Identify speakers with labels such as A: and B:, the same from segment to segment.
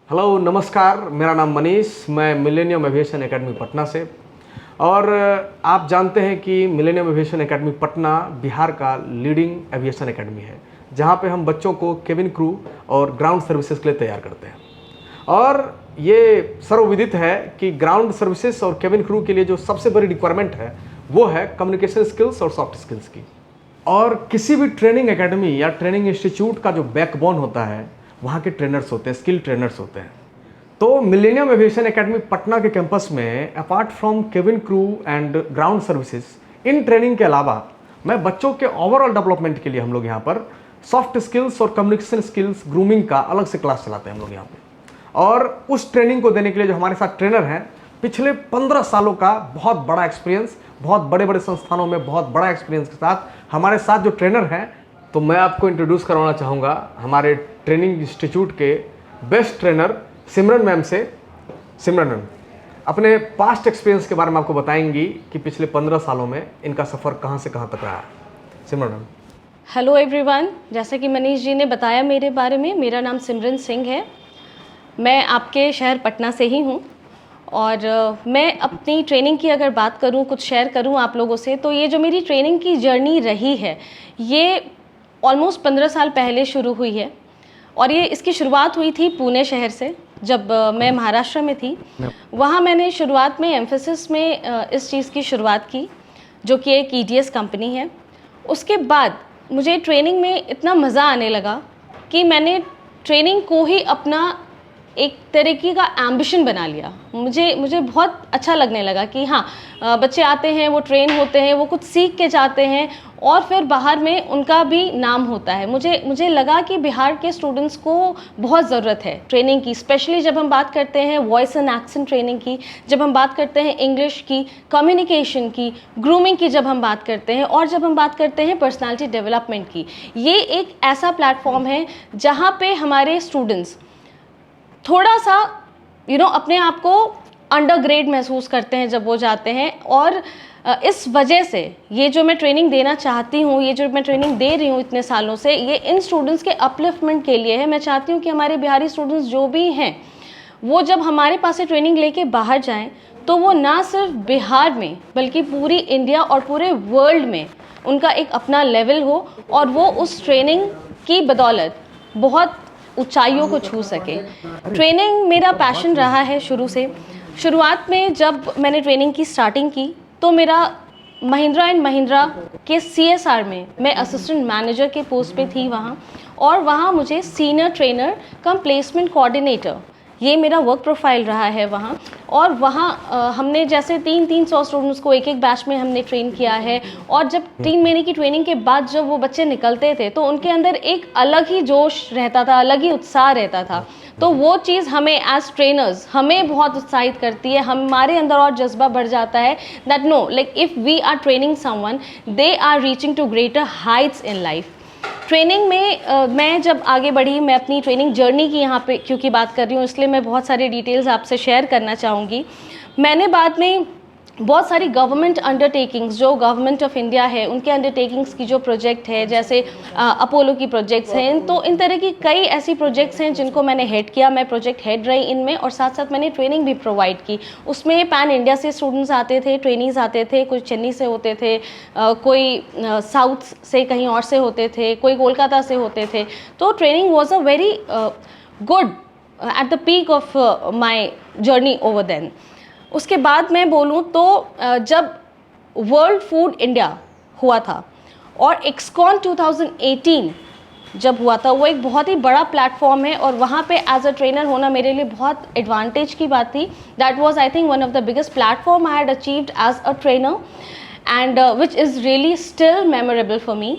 A: Hello नमस्कार, मेरा नाम मनीष, मैं मिलेनियम एविएशन एकेडमी पटना से। और आप जानते हैं कि millennium aviation academy Patna Bihar का लीडिंग एविएशन एकेडमी है, जहां पे हम बच्चों को केबिन क्रू और ग्राउंड सर्विसेज के लिए तैयार करते हैं। और ये सर्वविदित है कि ग्राउंड सर्विसेज और केबिन क्रू के लिए जो सबसे बड़ी रिक्वायरमेंट है वो है कम्युनिकेशन स्किल्स और सॉफ्ट स्किल्स की। और किसी भी ट्रेनिंग एकेडमी या ट्रेनिंग इंस्टीट्यूट का जो बैकबोन होता है वहाँ के ट्रेनर्स होते हैं, स्किल ट्रेनर्स होते हैं। तो मिलेनियम एविएशन एकेडमी पटना के कैंपस में apart from cabin crew and ground services, in training के अलावा मैं बच्चों के ओवरऑल डेवलपमेंट के लिए हम लोग यहाँ पर सॉफ्ट स्किल्स और कम्युनिकेशन स्किल्स ग्रूमिंग का अलग से क्लास चलाते हैं हम लोग यहाँ पे। और उस ट्रेनिंग को देने के लिए जो हमारे साथ ट्रेनर हैं, पिछले 15 सालों का बहुत बड़ा एक्सपीरियंस, बहुत बड़े बड़े संस्थानों में बहुत बड़ा एक्सपीरियंस के साथ हमारे साथ जो ट्रेनर हैं, तो मैं आपको इंट्रोड्यूस करवाना चाहूँगा हमारे ट्रेनिंग इंस्टीट्यूट के बेस्ट ट्रेनर सिमरन मैम से। सिमरन मैम अपने पास्ट एक्सपीरियंस के बारे में आपको बताएंगी कि पिछले 15 सालों में इनका सफ़र कहाँ से कहाँ तक रहा है। सिमरन मैम।
B: हेलो एवरीवन, जैसा कि मनीष जी ने बताया मेरे बारे में, मेरा नाम सिमरन सिंह है। मैं आपके शहर पटना से ही हूँ और मैं अपनी ट्रेनिंग की अगर बात करूँ, कुछ शेयर करूँ आप लोगों से, तो ये जो मेरी ट्रेनिंग की जर्नी रही है ये ऑलमोस्ट 15 साल पहले शुरू हुई है। और ये इसकी शुरुआत हुई थी पुणे शहर से, जब मैं महाराष्ट्र में थी। वहाँ मैंने शुरुआत में एम्फेसिस में इस चीज़ की शुरुआत की, जो कि एक EDS कंपनी है। उसके बाद मुझे ट्रेनिंग में इतना मज़ा आने लगा कि मैंने ट्रेनिंग को ही अपना एक तरीके का एम्बिशन बना लिया। मुझे बहुत अच्छा लगने लगा कि हाँ, बच्चे आते हैं, वो ट्रेन होते हैं, वो कुछ सीख के जाते हैं और फिर बाहर में उनका भी नाम होता है। मुझे लगा कि बिहार के स्टूडेंट्स को बहुत ज़रूरत है ट्रेनिंग की, स्पेशली जब हम बात करते हैं वॉइस एंड एक्सेंट ट्रेनिंग की, जब हम बात करते हैं इंग्लिश की, कम्युनिकेशन की, ग्रूमिंग की जब हम बात करते हैं, और जब हम बात करते हैं पर्सनालिटी डेवलपमेंट की। ये एक ऐसा प्लेटफॉर्म है जहाँ पे हमारे स्टूडेंट्स थोड़ा सा अपने आप को अंडर ग्रेड महसूस करते हैं जब वो जाते हैं। और इस वजह से ये जो मैं ट्रेनिंग देना चाहती हूँ, ये जो मैं ट्रेनिंग दे रही हूँ इतने सालों से, ये इन स्टूडेंट्स के अपलिफ्टमेंट के लिए है। मैं चाहती हूँ कि हमारे बिहारी स्टूडेंट्स जो भी हैं, वो जब हमारे पास से ट्रेनिंग लेके बाहर जाएं, तो वो ना सिर्फ बिहार में बल्कि पूरी इंडिया और पूरे वर्ल्ड में उनका एक अपना लेवल हो और वो उस ट्रेनिंग की बदौलत बहुत ऊंचाइयों को छू सके। ट्रेनिंग मेरा पैशन रहा है शुरू से। शुरुआत में जब मैंने ट्रेनिंग की स्टार्टिंग की तो मेरा महिंद्रा एंड महिंद्रा के CSR में मैं असिस्टेंट मैनेजर के पोस्ट पे थी वहाँ, और वहाँ मुझे सीनियर ट्रेनर कम प्लेसमेंट कोऑर्डिनेटर, ये मेरा वर्क प्रोफाइल रहा है वहाँ। और वहाँ हमने जैसे 300 स्टूडेंट्स को एक बैच में हमने ट्रेन किया है। और जब 3 महीने की ट्रेनिंग के बाद जब वो बच्चे निकलते थे तो उनके अंदर एक अलग ही जोश रहता था, अलग ही उत्साह रहता था। तो वो चीज़ हमें एज ट्रेनर्स हमें बहुत उत्साहित करती है, हमारे अंदर और जज्बा बढ़ जाता है that no, like if we are training someone, they are reaching to greater heights in life. Training में मैं जब आगे बढ़ी, मैं अपनी ट्रेनिंग जर्नी की यहाँ पे क्योंकि बात कर रही हूँ, इसलिए मैं बहुत सारी डिटेल्स आपसे शेयर करना चाहूँगी। मैंने बाद में बहुत सारी गवर्नमेंट अंडरटेकिंग्स, जो गवर्नमेंट ऑफ इंडिया है उनके अंडरटेकिंग्स की जो प्रोजेक्ट है, जैसे अपोलो की प्रोजेक्ट्स हैं, तो इन तरह की कई ऐसी प्रोजेक्ट्स हैं जिनको मैंने हेड किया। मैं प्रोजेक्ट हेड रही इनमें, और साथ साथ मैंने ट्रेनिंग भी प्रोवाइड की। उसमें पैन इंडिया से स्टूडेंट्स आते थे, ट्रेनीज आते थे, कोई चेन्नई से होते थे, कोई साउथ से कहीं और से होते थे, कोई कोलकाता से होते थे। तो training was a very good at the peak of my journey over then. उसके बाद मैं बोलूँ तो जब वर्ल्ड फूड इंडिया हुआ था और एक्सकॉन 2018 जब हुआ था, वो एक बहुत ही बड़ा प्लेटफॉर्म है और वहाँ पे एज अ ट्रेनर होना मेरे लिए बहुत एडवांटेज की बात थी। That was I think one of the biggest platform I had achieved as a trainer and which is really still memorable for me.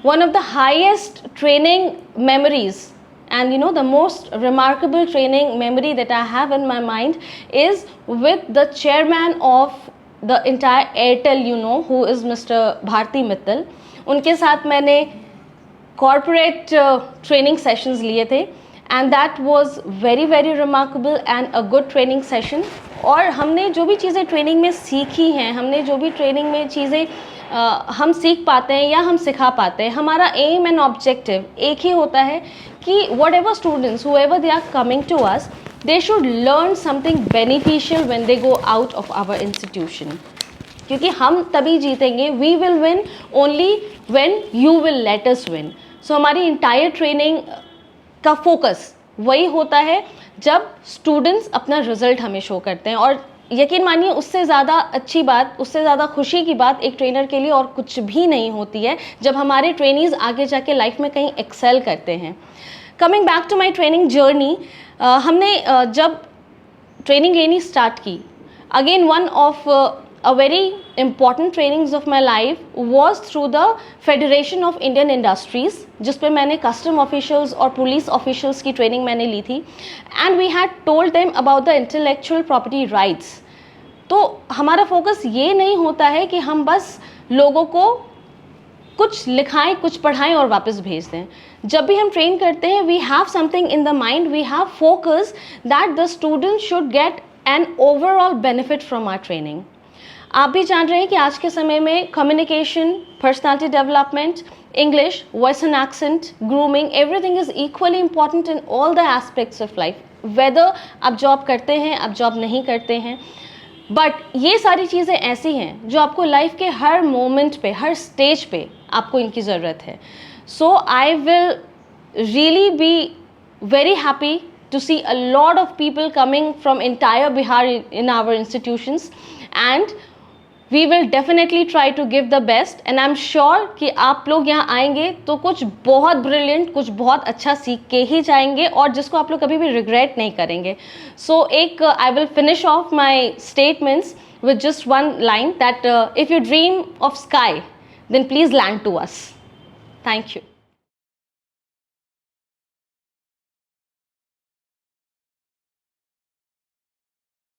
B: One of the highest training memories and the most remarkable training memory that I have in my mind is with the chairman of the entire Airtel, who is Mr. Bharti Mittal. उनके साथ मैंने corporate training sessions लिए थे and that was very very remarkable and a good training session. और हमने जो भी चीज़ें ट्रेनिंग में सीखी हैं, हमने जो भी ट्रेनिंग में चीज़ें हम सीख पाते हैं या हम सिखा पाते हैं, हमारा एम एंड ऑब्जेक्टिव एक ही होता है कि whatever students whoever they are coming to us, they should learn something beneficial when they go out of our institution. क्योंकि हम तभी जीतेंगे, we will win only when you will let us win. So हमारी entire training का focus वही होता है जब स्टूडेंट्स अपना रिजल्ट हमें शो करते हैं, और यकीन मानिए उससे ज़्यादा अच्छी बात, उससे ज़्यादा खुशी की बात एक ट्रेनर के लिए और कुछ भी नहीं होती है जब हमारे ट्रेनीज़ आगे जाके लाइफ में कहीं एक्सेल करते हैं. Coming back to my training journey, हमने जब ट्रेनिंग लेनी स्टार्ट की, again one of a very important trainings of my life was through the Federation of Indian Industries, जिस पे मैंने custom officials और police officials की training मैंने ली थी, and we had told them about the intellectual property rights. तो हमारा focus ये नहीं होता है कि हम बस लोगों को कुछ लिखाएं, कुछ पढ़ाएं और वापस भेज दें. जब भी हम ट्रेन करते हैं, we have something in the mind, we have focus that the student should get an overall benefit from our training. आप भी जान रहे हैं कि आज के समय में communication, personality development, English, voice and accent, grooming, everything is equally important in all the aspects of life. Whether आप जॉब करते हैं, आप जॉब नहीं करते हैं, बट ये सारी चीज़ें ऐसी हैं जो आपको लाइफ के हर मोमेंट पे, हर स्टेज पे आपको इनकी ज़रूरत है. So I will really be very happy to see a lot of people coming from entire Bihar in our institutions, and we will definitely try to give the best, and I'm sure कि आप लोग यहाँ आएंगे तो कुछ बहुत brilliant, कुछ बहुत अच्छा सीख के ही जाएंगे और जिसको आप लोग कभी भी regret नहीं करेंगे. So I will finish off my statements with just one line that if you dream of sky, then please land to us. Thank you.